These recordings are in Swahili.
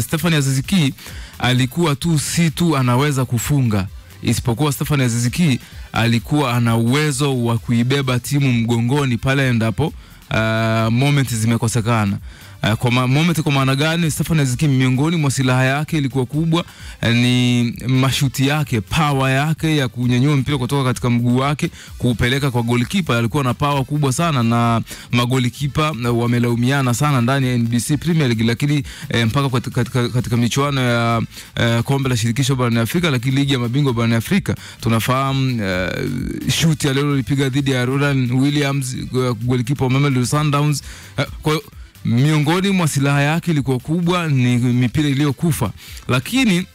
Stephane Aziz Ki alikuwa si tu anaweza kufunga, isipokuwa Stephane Aziz Ki alikuwa ana uwezo wa kuibeba timu mgongoni pale endapo moment zimekosekana. Kwa moment kwa maana gani? Stephane Aziz Ki miongoni mwa silaha yake ilikuwa kubwa ni mashuti yake, power yake ya kunyanyua mpira kutoka katika mguu wake kuupeleka kwa goalkeeper. Alikuwa na power kubwa sana, na magolikipa wamelaumiana sana ndani ya NBC Premier League, lakini mpaka katika michuano ya kombe la shirikisho barani Afrika, lakini ligi ya mabingwa barani Afrika tunafahamu shuti alilolipiga dhidi ya Roland Williams, goalkeeper wa Mamelodi Sundowns. Kwa miongoni mwa silaha yake ilikuwa kubwa ni mipira iliyokufa, lakini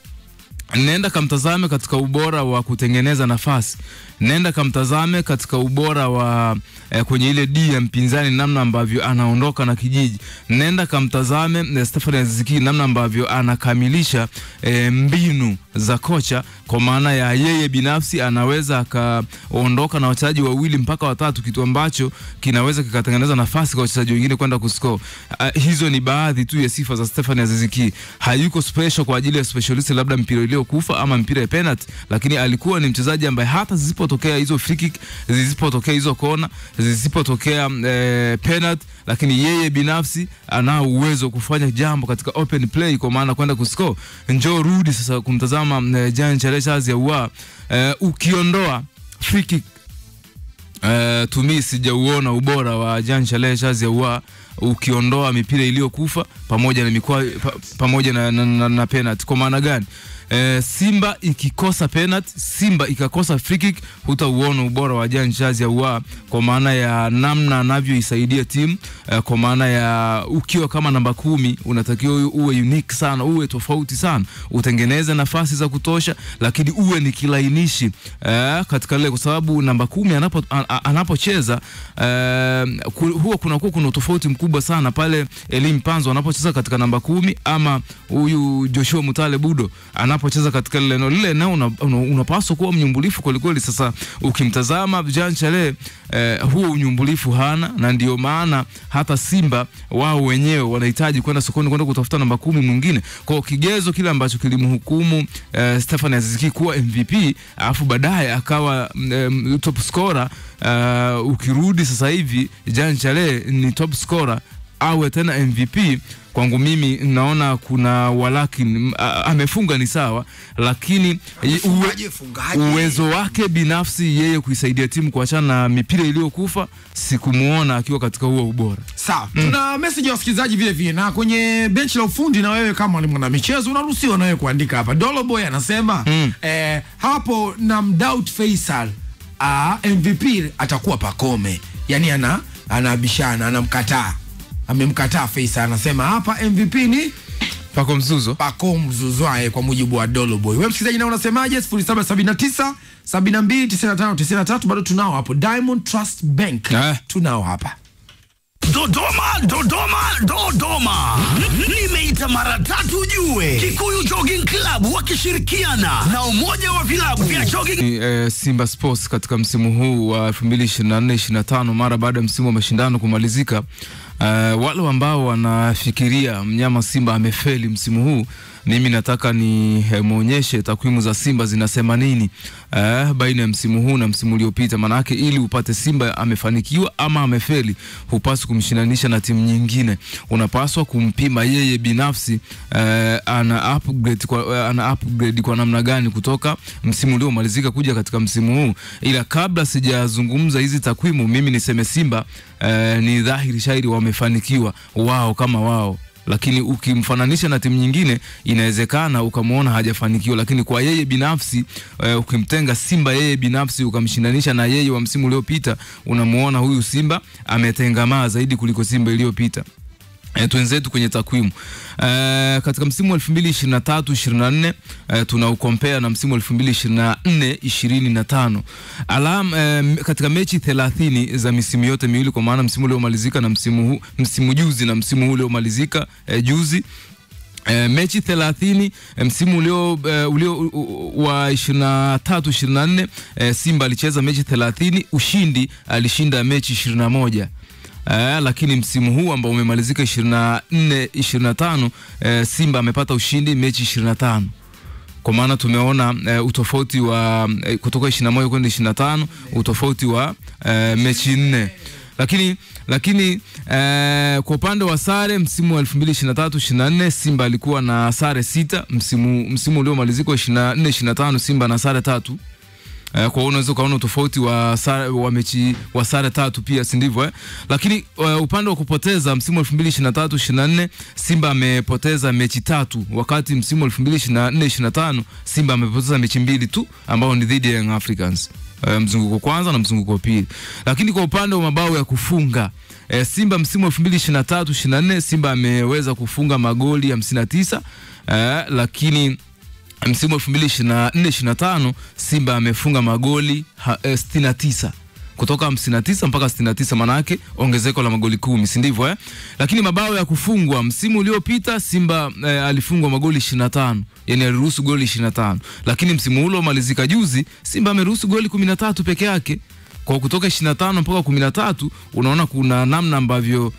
nenda kamtazame katika ubora wa kutengeneza nafasi, nenda kamtazame katika ubora wa kwenye ile D ya mpinzani, namna ambavyo anaondoka na kijiji, nenda kamtazame Stephane Aziz Ki namna ambavyo anakamilisha mbinu za kocha, kwa maana ya yeye binafsi anaweza akaondoka na wachezaji wawili mpaka watatu, kitu ambacho kinaweza kikatengeneza nafasi kwa wachezaji wengine kwenda kuscore. Hizo ni baadhi tu ya sifa za Stephane Aziz Ki. Hayuko special kwa ajili ya specialist labda mpira iliyokufa ama mpira ya penalty, lakini alikuwa ni mchezaji ambaye hata zisipotokea hizo free kick, zisipotokea hizo kona, zisipotokea penalty, lakini yeye binafsi ana uwezo kufanya jambo katika open play, kwa maana kwenda kuscore. Njoo rudi sasa kumtazama Jean Charles Ahoua, ukiondoa free kick, tumi sijauona ubora wa Jean Charles Ahoua, ukiondoa mipira iliyokufa pamoja na pamoja na penalty. Kwa maana gani? Simba ikikosa penalty, Simba ikakosa free kick, hutauona ubora wa Jean Charles Ahoua, kwa maana ya namna anavyoisaidia timu, kwa maana ya ukiwa kama namba 10 unatakiwa uwe unique sana, uwe tofauti sana, utengeneze nafasi za kutosha, lakini uwe ni kilainishi katika ile, kwa sababu namba 10 anapocheza huwa kuna tofauti mkubwa sana pale Elim Panzo anapocheza katika namba 10, ama huyu Joshua Mutale Budo anapocheza katika lile eneo. Unapaswa kuwa mnyumbulifu kweli kweli. Sasa ukimtazama Jean Charles, huo unyumbulifu hana, na ndio maana hata Simba wao wenyewe wanahitaji kwenda sokoni kwenda kutafuta namba 10 mwingine. Kwa kigezo kile ambacho kilimhukumu Stephane Aziz Ki kuwa MVP, alafu baadaye akawa top scorer, ukirudi sasa hivi Jean Charles ni top scorer awe tena MVP, kwangu mimi naona kuna walakini. Amefunga ni sawa, lakini uwezo wake binafsi yeye kuisaidia timu kuachana na mipira iliyokufa, sikumuona akiwa katika huo ubora. Sawa. Tuna message ya wasikilizaji vile vile, na kwenye bench la ufundi, na wewe kama mwalimu na michezo unaruhusiwa na wewe kuandika hapa. Dolo Boy anasema hapo na mdoubt Faisal MVP atakuwa Pacome. Yani anabishana, anamkataa. Amemkataa Faisal, anasema hapa MVP ni Pacome Zouzoua. Pacome Zouzoua kwa mujibu wa Dolo Boy. Wewe msikilizaji na unasemaje? 0779 72 95 93. Bado tunao hapo Diamond Trust Bank. Tunao hapa Dodoma. Nimeita mara 3 jue. Kikuyu Jogging Club wakishirikiana na umoja wa vilabu vya jogging Simba Sports katika msimu huu wa 2024-25, mara baada ya msimu wa mashindano kumalizika. Wale ambao wanafikiria mnyama Simba amefeli msimu huu, mimi nataka ni muonyeshe takwimu za Simba zinasema nini baina ya msimu huu na msimu uliopita. Maana yake ili upate Simba amefanikiwa ama amefeli, hupaswi kumshindanisha na timu nyingine. Unapaswa kumpima yeye binafsi, ana upgrade kwa namna gani kutoka msimu uliomalizika kuja katika msimu huu. Ila kabla sijazungumza hizi takwimu, mimi niseme Simba ni dhahiri shairi wamefanikiwa wao kama wao, lakini ukimfananisha na timu nyingine inawezekana ukamuona hajafanikiwa. Lakini kwa yeye binafsi, ukimtenga Simba yeye binafsi ukamshindanisha na yeye wa msimu uliopita, unamuona huyu Simba ametengamaa zaidi kuliko Simba iliyopita. Tuenzetu kwenye takwimu. Katika msimu wa 2023-24 tunaukompea na msimu wa 2024-25. Katika mechi 30 za misimu yote miwili, kwa maana msimu uliomalizika na msimu juzi na msimu huu uliomalizika juzi, mechi 30 msimu ulio wa 23-24, Simba alicheza mechi 30, alishinda mechi 21. lakini msimu huu ambao umemalizika 24-25 Simba amepata ushindi mechi 25. Kwa maana tumeona utofauti wa kutoka 21 kwenda 25, utofauti wa mechi 4. Lakini kwa upande wa sare msimu wa 2023-24 Simba alikuwa na sare 6. Msimu uliomalizika 24-25 Simba na sare 3. Kwa hiyo unaweza kuona tofauti wa sare wa mechi wa sare 3 pia, si ndivyo Lakini upande wa kupoteza msimu 2023-24 Simba amepoteza mechi 3, wakati msimu 2024-25 Simba amepoteza mechi 2 tu ambao ni dhidi ya Young Africans, mzunguko kwanza na mzunguko pili. Lakini kwa upande wa mabao ya kufunga Simba msimu 2023-24 Simba ameweza kufunga magoli 59, lakini msimu 2024-25 Simba amefunga magoli 69. Kutoka 59 mpaka 69, maana yake ongezeko la magoli 10, si ndivyo Lakini mabao ya kufungwa msimu uliopita Simba alifungwa magoli 25, yani aliruhusu goli 25. Lakini msimu ule umalizika juzi Simba ameruhusu goli 13 peke yake. Kwa kutoka 25 mpaka 13 unaona kuna namna ambavyo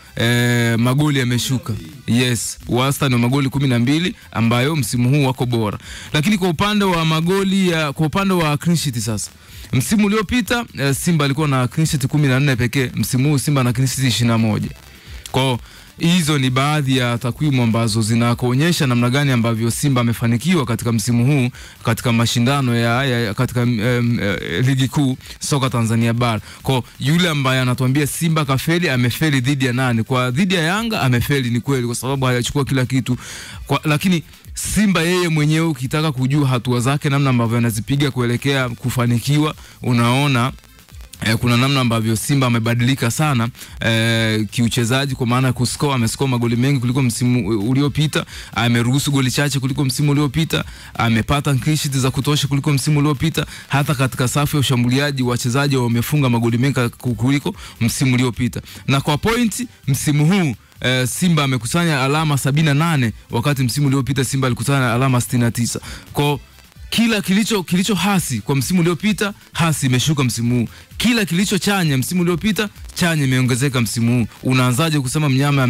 magoli yameshuka. Yes, wastani wa magoli 12 ambayo msimu huu wako bora. Lakini kwa upande wa magoli kwa upande wa clean sheet sasa. Msimu uliopita Simba alikuwa na clean sheet 14 pekee, msimu huu Simba na clean sheet 21. Kwa hizo ni baadhi ya takwimu ambazo zinakuonyesha namna gani ambavyo Simba amefanikiwa katika msimu huu katika mashindano katika ligi kuu soka Tanzania bara. Kwa yule ambaye anatuambia Simba kafeli, amefeli dhidi ya nani? Kwa dhidi ya Yanga amefeli, ni kweli, kwa sababu hajachukua kila kitu. Lakini Simba yeye mwenyewe ukitaka kujua hatua zake namna ambavyo anazipiga kuelekea kufanikiwa, unaona kuna namna ambavyo Simba amebadilika sana kiuchezaji, kwa maana kuscore, amescore magoli mengi kuliko msimu uliopita, ameruhusu goli chache kuliko msimu uliopita, amepata clean sheet za kutosha kuliko msimu uliopita. Hata katika safu ya ushambuliaji wachezaji wamefunga magoli mengi kuliko msimu uliopita. Na kwa point msimu huu Simba amekusanya alama 78, wakati msimu uliopita Simba alikusanya alama 69. Kwa kila kilicho hasi kwa msimu uliopita, hasi imeshuka msimu huu. Kila kilicho chanya msimu uliopita, chanya imeongezeka msimu huu. Unaanzaje kusema mnyama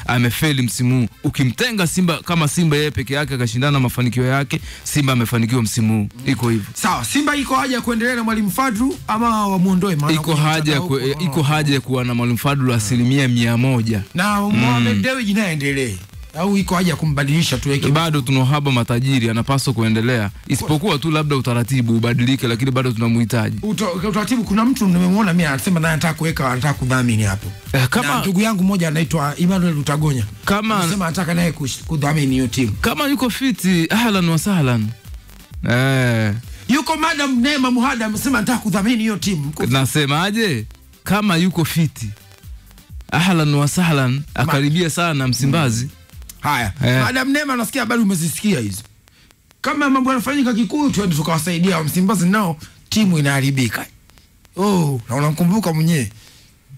amefeli msimu huu? Ukimtenga Simba, kama Simba yeye peke yake akashindana mafanikio yake, Simba amefanikiwa msimu huu. Iko hivyo. Sawa, Simba iko haja ya kuendelea na Mwalimu Fadlu ama wamuondoe? Maana iko haja ya kuwa na Mwalimu Fadlu 100%. Na Mohamed Dewji naye endelee au iko haja kumbadilisha tu yake? Bado tuna uhaba matajiri, anapaswa kuendelea, isipokuwa tu labda utaratibu ubadilike, lakini bado tunamhitaji utaratibu. Kuna mtu nimemwona mimi anasema naye anataka kudhamini hapo, kama ndugu yangu mmoja anaitwa Emmanuel Utagonya, kama anasema anataka naye kudhamini hiyo timu. Kama yuko fiti, ahlan wa sahlan. Yuko Madam Neema Muhada anasema anataka kudhamini hiyo timu. Nasemaje? Kama yuko fiti, ahlan wa sahlan, akaribia sana Msimbazi. Haya, Madam Neema, nasikia habari umezisikia hizo. Kama mambo yanafanyika Kikuyu, twende tukawasaidia wa Msimbazi, nao timu inaharibika. Na unamkumbuka mwenyewe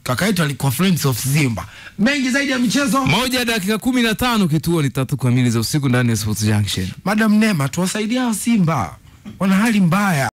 kaka yetu alikuwa Friends of Simba. Mengi zaidi ya michezo, 1:15 kituo ni 3 kamili za usiku ndani ya Sports Junction. Madam Neema, tuwasaidia Simba, wana hali mbaya.